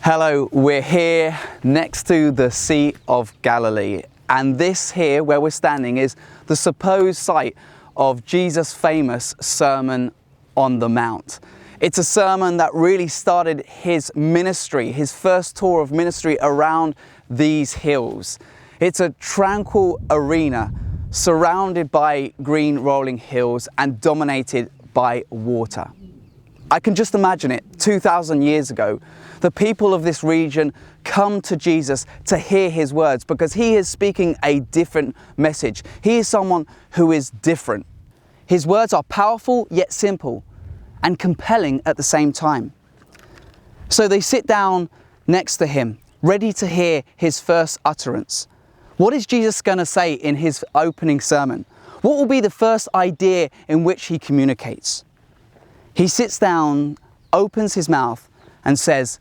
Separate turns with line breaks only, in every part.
Hello, we're here next to the Sea of Galilee, and this here where we're standing is the supposed site of Jesus' famous Sermon on the Mount. It's a sermon that really started his ministry, his first tour of ministry around these hills. It's a tranquil arena surrounded by green rolling hills and dominated by water. I can just imagine it, 2,000 years ago, the people of this region come to Jesus to hear his words because he is speaking a different message. He is someone who is different. His words are powerful yet simple and compelling at the same time. So they sit down next to him, ready to hear his first utterance. What is Jesus going to say in his opening sermon? What will be the first idea in which he communicates? He sits down, opens his mouth and says,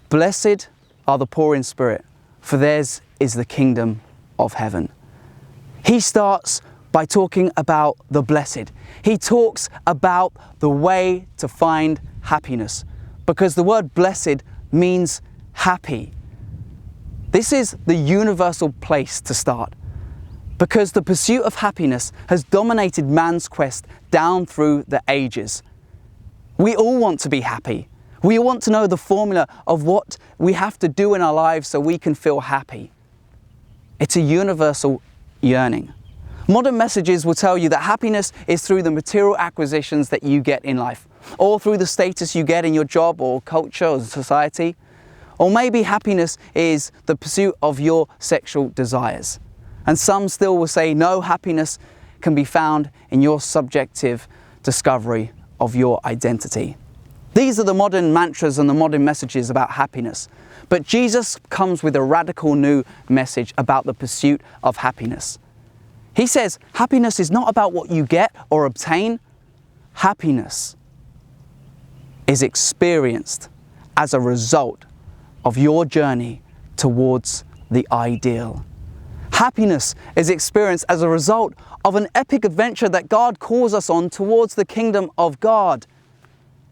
"Blessed are the poor in spirit, for theirs is the kingdom of heaven." He starts by talking about the blessed. He talks about the way to find happiness, because the word blessed means happy. This is the universal place to start, because the pursuit of happiness has dominated man's quest down through the ages. We all want to be happy. We all want to know the formula of what we have to do in our lives so we can feel happy. It's a universal yearning. Modern messages will tell you that happiness is through the material acquisitions that you get in life, or through the status you get in your job or culture or society. Or maybe happiness is the pursuit of your sexual desires. And some still will say, no, happiness can be found in your subjective discovery of your identity. These are the modern mantras and the modern messages about happiness. But Jesus comes with a radical new message about the pursuit of happiness. He says, happiness is not about what you get or obtain. Happiness is experienced as a result of your journey towards the ideal. Happiness is experienced as a result of an epic adventure that God calls us on towards the kingdom of God.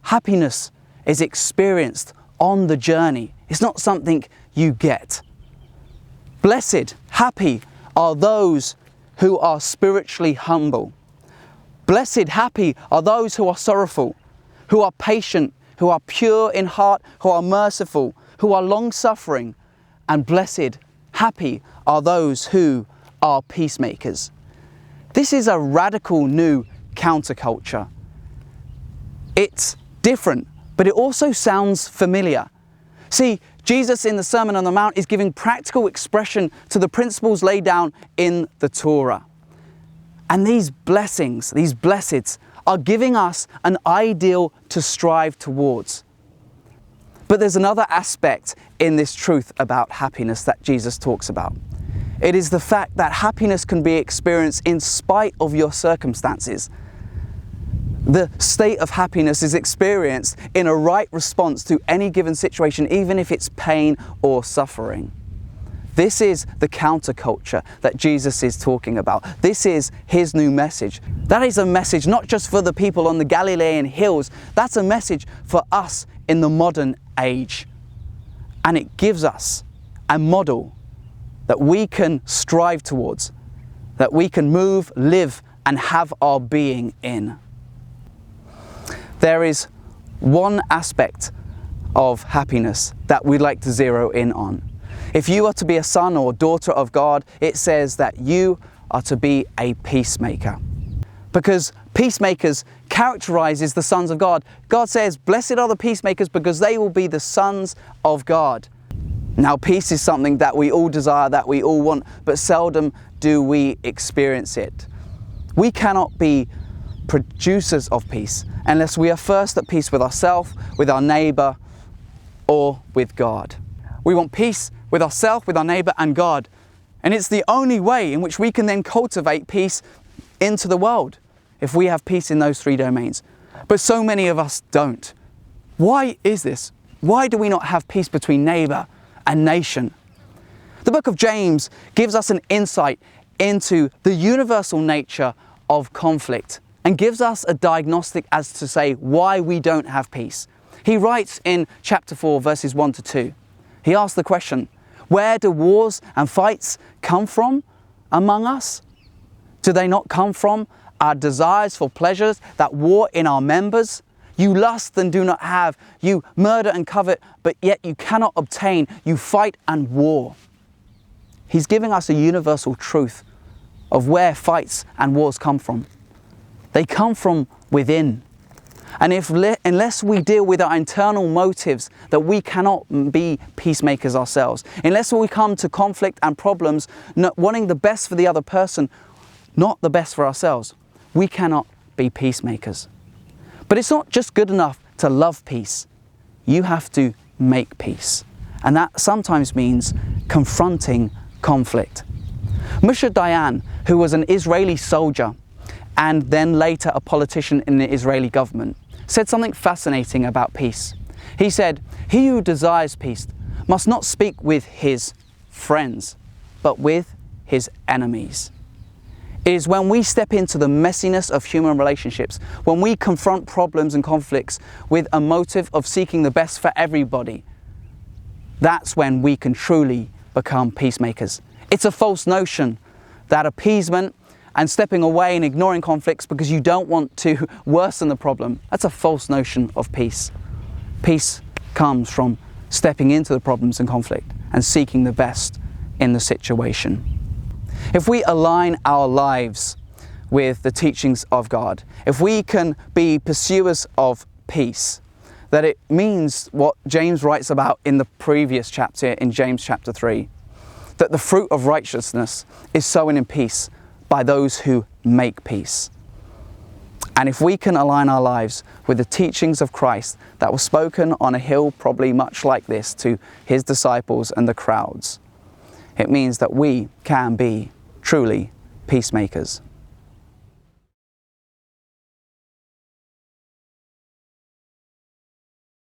Happiness is experienced on the journey. It's not something you get. Blessed, happy are those who are spiritually humble. Blessed, happy are those who are sorrowful, who are patient, who are pure in heart, who are merciful, who are long-suffering. And blessed, happy are those who are peacemakers. This is a radical new counterculture. It's different, but it also sounds familiar. See, Jesus in the Sermon on the Mount is giving practical expression to the principles laid down in the Torah. And these blessings, these blesseds, are giving us an ideal to strive towards. But there's another aspect in this truth about happiness that Jesus talks about. It is the fact that happiness can be experienced in spite of your circumstances. The state of happiness is experienced in a right response to any given situation, even if it's pain or suffering. This is the counterculture that Jesus is talking about. This is his new message. That is a message not just for the people on the Galilean hills, that's a message for us in the modern age. And it gives us a model that we can strive towards, that we can move, live, and have our being in. There is one aspect of happiness that we'd like to zero in on. If you are to be a son or daughter of God, it says that you are to be a peacemaker. Because peacemakers characterizes the sons of God. God says, blessed are the peacemakers because they will be the sons of God. Now, peace is something that we all desire, that we all want, but seldom do we experience it. We cannot be producers of peace unless we are first at peace with ourselves, with our neighbor, or with God. We want peace with ourselves, with our neighbor, and God. And it's the only way in which we can then cultivate peace into the world, if we have peace in those three domains. But so many of us don't. Why is this? Why do we not have peace between neighbor and nation? The book of James gives us an insight into the universal nature of conflict and gives us a diagnostic as to say why we don't have peace. He writes in chapter 4, verses 1 to 2. He asks the question, where do wars and fights come from among us? Do they not come from our desires for pleasures that war in our members? You lust and do not have. You murder and covet, but yet you cannot obtain. You fight and war. He's giving us a universal truth of where fights and wars come from. They come from within. And unless we deal with our internal motives, that we cannot be peacemakers ourselves. Unless we come to conflict and problems not wanting the best for the other person, not the best for ourselves, we cannot be peacemakers. But it's not just good enough to love peace. You have to make peace. And that sometimes means confronting conflict. Moshe Dayan, who was an Israeli soldier and then later a politician in the Israeli government, said something fascinating about peace. He said, "He who desires peace must not speak with his friends, but with his enemies." It is when we step into the messiness of human relationships, when we confront problems and conflicts with a motive of seeking the best for everybody, that's when we can truly become peacemakers. It's a false notion that appeasement and stepping away and ignoring conflicts because you don't want to worsen the problem, that's a false notion of peace. Peace comes from stepping into the problems and conflict and seeking the best in the situation. If we align our lives with the teachings of God, if we can be pursuers of peace, that it means what James writes about in the previous chapter, in James chapter 3, that the fruit of righteousness is sown in peace by those who make peace. And if we can align our lives with the teachings of Christ that were spoken on a hill probably much like this to his disciples and the crowds, it means that we can be truly peacemakers.